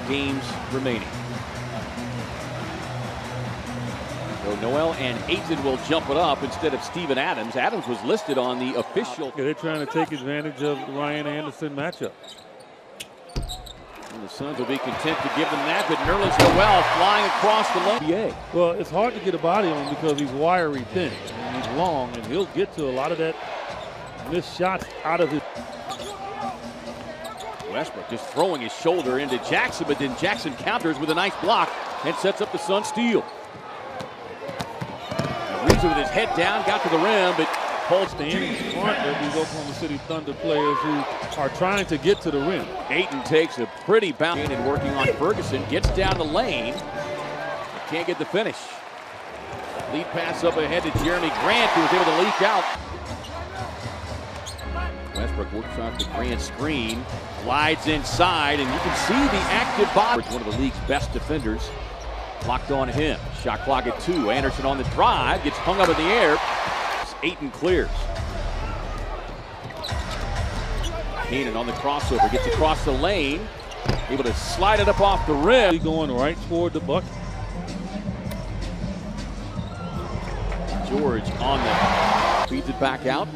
games remaining. So Noel and Ayton will jump it up instead of Steven Adams. Adams was listed on the official. Yeah, they're trying to take advantage of the Ryan Anderson matchup. And the Suns will be content to give them that, but Nerlens Noel flying across the lane. Well, it's hard to get a body on him because he's wiry thin and he's long, and he'll get to a lot of that missed shots out of his. Westbrook just throwing his shoulder into Jackson, but then Jackson counters with a nice block and sets up the Sun steal. Ariza with his head down, got to the rim, but Paul standing in front of these Oklahoma City Thunder players who are trying to get to the rim. Ayton takes a pretty bounce and working on Ferguson, gets down the lane, but can't get the finish. Lead pass up ahead to Jeremy Grant, who was able to leak out. Westbrook works off the Grant screen, glides inside, and you can see the active body. One of the league's best defenders. Locked on him. Shot clock at 2. Anderson on the drive, gets hung up in the air. Ayton clears. Keenan on the crossover, gets across the lane, able to slide it up off the rim. Going right toward the bucket. George on the feeds it back out.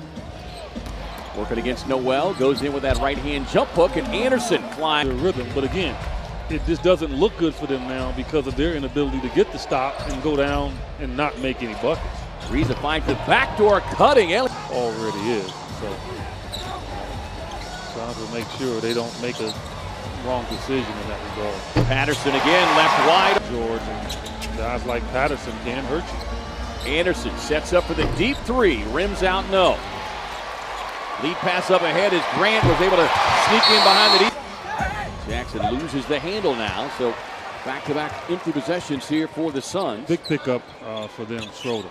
Working against Noel, goes in with that right-hand jump hook, and Anderson climbs. The rhythm, but again, it just doesn't look good for them now because of their inability to get the stop and go down and not make any buckets. Ariza finds the backdoor cutting. Already is. So Suns will make sure they don't make a wrong decision in that regard. Patterson again, left wide. George and guys like Patterson can hurt you. Anderson sets up for the deep 3. Rims out, no. Lead pass up ahead as Grant was able to sneak in behind the deep. Jackson loses the handle now, so back-to-back empty possessions here for the Suns. Big pickup for them, Schroeder.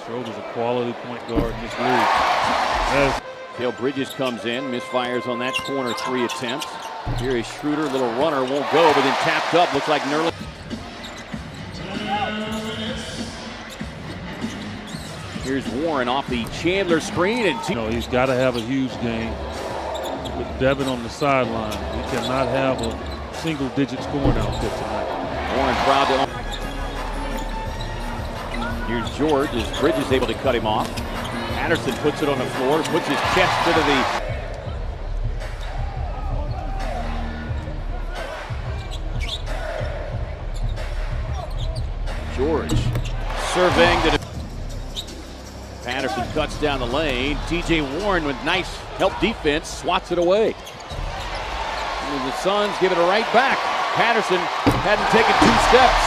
Schroeder's a quality point guard in this league. Dale Bridges comes in, misfires on that corner 3 attempts. Here is Schroeder, little runner, won't go, but then tapped up, looks like Nerlens. Here's Warren off the Chandler screen, and he's got to have a huge game. With Devin on the sideline, he cannot have a single-digit scoring output tonight. Warren proud to. Here's George as Bridges able to cut him off. Patterson puts it on the floor, puts his chest into the. George surveying the. Patterson cuts down the lane. TJ Warren with nice help defense, swats it away. And the Suns give it a right back. Patterson hadn't taken 2 steps.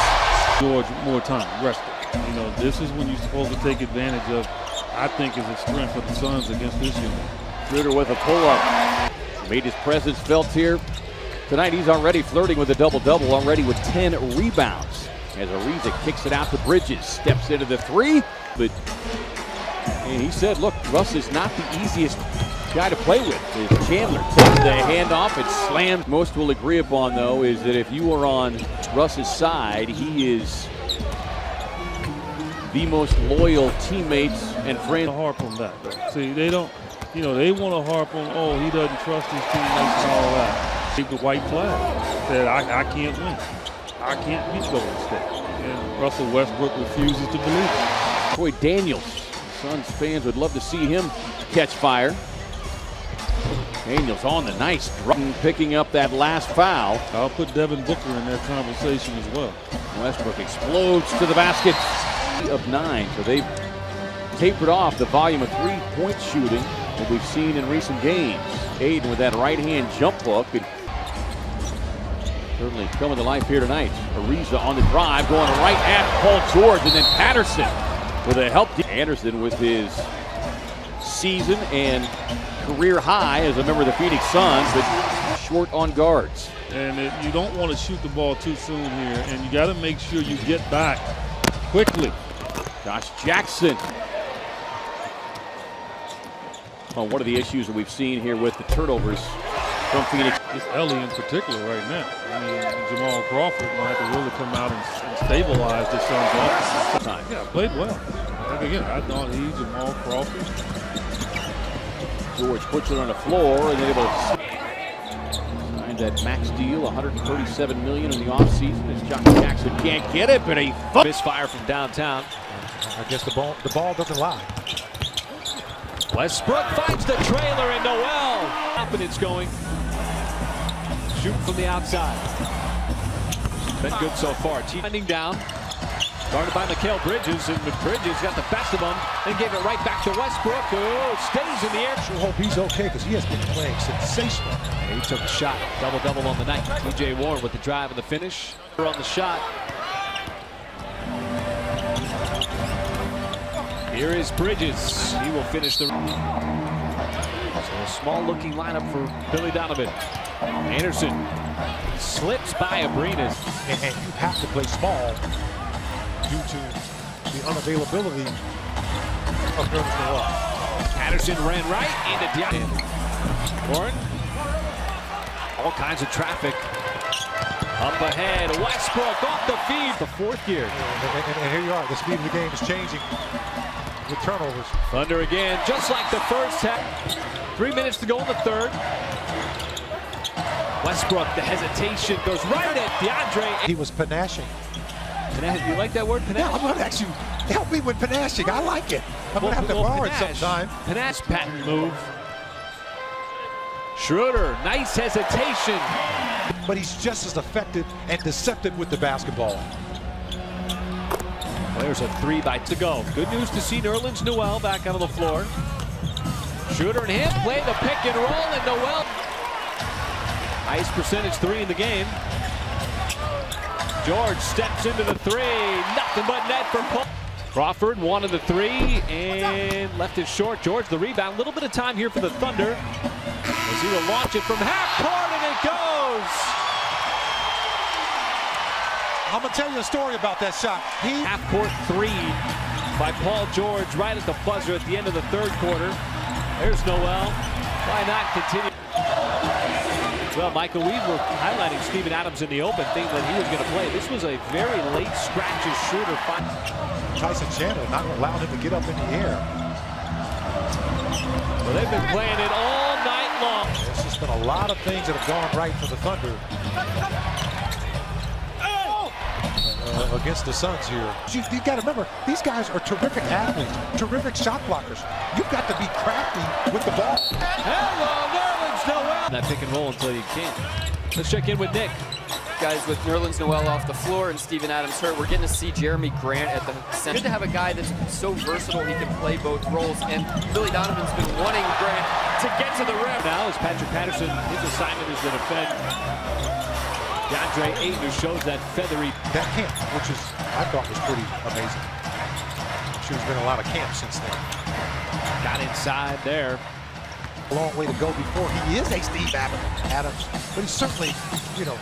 George, more time, rest it. This is when you're supposed to take advantage of, I think, is a strength of the Suns against this unit. Schroeder with a pull-up. Made his presence felt here. Tonight he's already flirting with a double-double, already with 10 rebounds. As Ariza kicks it out to Bridges, steps into the 3, but and he said, look, Russ is not the easiest guy to play with. As Chandler takes the handoff and slams. Most will agree upon, though, is that if you are on Russ's side, he is the most loyal teammates and friends. Harp on that, though. See, they don't, they want to harp on, oh, he doesn't trust his teammates and all that. Keep the white flag. Said, I can't win. I can't beat Golden State. And Russell Westbrook refuses to believe it. Troy Daniels. Suns fans would love to see him catch fire. Daniels on the nice drop, picking up that last foul. I'll put Devin Booker in that conversation as well. Westbrook explodes to the basket of 9. So they've tapered off the volume of 3-point shooting that we've seen in recent games. Ayton with that right-hand jump hook. And certainly coming to life here tonight. Ariza on the drive, going right at Paul George, and then Patterson with a help. Anderson with his season and career high as a member of the Phoenix Suns, but short on guards. And you don't want to shoot the ball too soon here, and you got to make sure you get back quickly. Josh Jackson. Well, one of the issues that we've seen here with the turnovers from Phoenix. It's Ellie in particular right now. I mean, Jamal Crawford might have to really come out and stabilize this Suns offense. Yeah, played well. Again, I thought Jamal Crawford. George puts it on the floor and able to that max deal, $137 million in the offseason. As Josh Jackson can't get it, but a misfire from downtown. I guess the ball doesn't lie. Westbrook finds the trailer and Noel. Confidence going. Shoot from the outside. Been good so far. Finding down. Guarded by Mikal Bridges, and Bridges got the best of him, then gave it right back to Westbrook, who stays in the air. Sure hope he's okay, because he has been playing sensational. And he took a shot. Double-double on the night. TJ Warren with the drive and the finish. On the shot. Here is Bridges. He will finish the... So a small-looking lineup for Billy Donovan. Anderson slips by Abrinas. And you have to play small due to the unavailability of Nerlens Noel. Patterson ran right into DeAndre. Warren. All kinds of traffic. Up ahead. Westbrook off the feed. The fourth gear. And here you are. The speed of the game is changing with turnovers. Thunder again, just like the first half. 3 minutes to go in the third. Westbrook, the hesitation, goes right at DeAndre. He was panashing. You like that word, panache? Yeah, I'm going to actually help me with panashing. I like it. I'm going to have to borrow it sometime. Panache patent move. Schroeder, nice hesitation. But he's just as effective and deceptive with the basketball. There's a 3 by to go. Good news to see Nerlens Noel back on the floor. Schroeder and him play the pick and roll, and Noel. Highest percentage 3 in the game. George steps into the 3. Nothing but net for Paul. Crawford wanted the 3 and left it short. George the rebound. A little bit of time here for the Thunder. As he will launch it from half court, and it goes. I'm going to tell you a story about that shot. Half court 3 by Paul George right at the buzzer at the end of the third quarter. There's Noel. Why not continue? Well, Michael, we were highlighting Steven Adams in the open, thinking that he was going to play. This was a very late scratches shooter. Tyson Chandler not allowing him to get up in the air. Well, they've been playing it all night long. There's just been a lot of things that have gone right for the Thunder against the Suns here. You've got to remember, these guys are terrific athletes, terrific shot blockers. You've got to be crafty with the ball. Hello, Nerlens Noel. That pick and roll until you can't. Let's check in with Nick. Guys, with Nerlens Noel off the floor and Steven Adams hurt, we're getting to see Jeremy Grant at the center. Good to have a guy that's so versatile, he can play both roles, and Billy Donovan's been wanting Grant to get to the rim. Now is Patrick Patterson, his assignment is to defend DeAndre Ayton, who shows that feathery. That camp, which is, I thought was pretty amazing. There's been a lot of camps since then. Got inside there. A long way to go before he is a Steve Adams, but he's certainly, you know,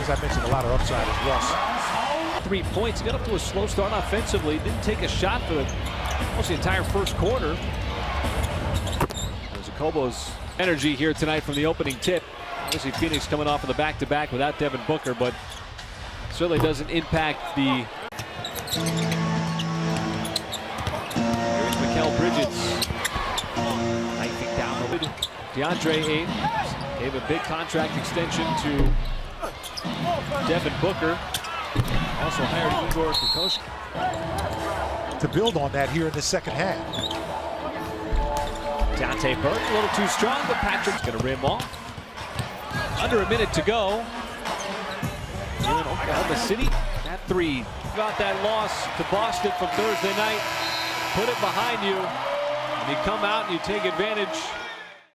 as I mentioned, a lot of upside as Russ. 3 points. He got up to a slow start offensively. Didn't take a shot for almost the entire first quarter. There's Okobo's energy here tonight from the opening tip. Obviously, Phoenix coming off of the back-to-back without Devin Booker, but certainly doesn't impact the. Here's Mikal Bridges. Knifing down the lid. DeAndre Ayton gave a big contract extension to Devin Booker. Also hired Igor Kokoschka. To build on that here in the second half. Dante Burke a little too strong, but Patrick's going to rim off. Under a minute to go. Here in Oklahoma City, that 3. About that loss to Boston from Thursday night. Put it behind you, and you come out and you take advantage